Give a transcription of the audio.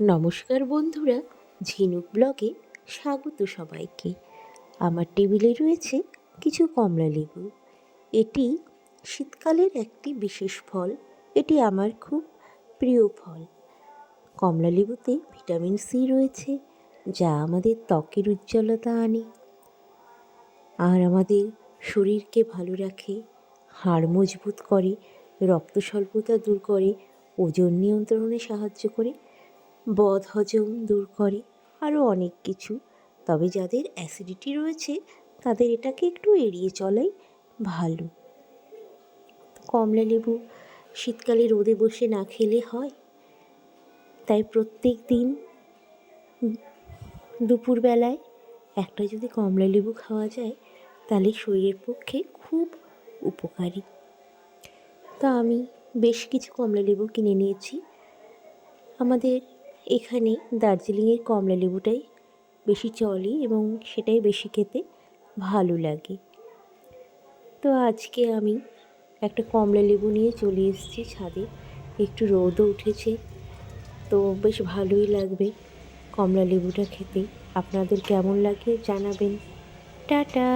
নমস্কার বন্ধুরা, ঝিনুক ব্লগে স্বাগত সবাইকে। আমার টেবিলে রয়েছে কিছু কমলা লেবু। এটি শীতকালের একটি বিশেষ ফল। এটি আমার খুব প্রিয় ফল। কমলা লেবুতে ভিটামিন সি রয়েছে, যা আমাদের ত্বকের উজ্জ্বলতা আনে আর আমাদের শরীরকে ভালো রাখে, হাড় মজবুত করে, রক্ত স্বল্পতা দূর করে, ওজন নিয়ন্ত্রণে সাহায্য করে, বদহজম দূর করে, আরও অনেক কিছু। তবে যাদের অ্যাসিডিটি রয়েছে তাদের এটাকে একটু এড়িয়ে চলাই ভালো। কমলা লেবু শীতকালে রোদে বসে না খেলে হয়, তাই প্রত্যেক দিন দুপুরবেলায় একটা যদি কমলা লেবু খাওয়া যায় তাহলে শরীরের পক্ষে খুব উপকারী। তা আমি বেশ কিছু কমলা লেবু কিনে নিয়েছি। আমাদের এখানে দার্জিলিংয়ের কমলা লেবুটাই বেশি চলে এবং সেটাই বেশি খেতে ভালো লাগে। তো আজকে আমি একটা কমলা লেবু নিয়ে চলে এসেছি ছাদে। একটু রোদও উঠেছে, তো বেশ ভালোই লাগবে কমলা লেবুটা খেতে। আপনাদের কেমন লাগে জানাবেন। টাটা।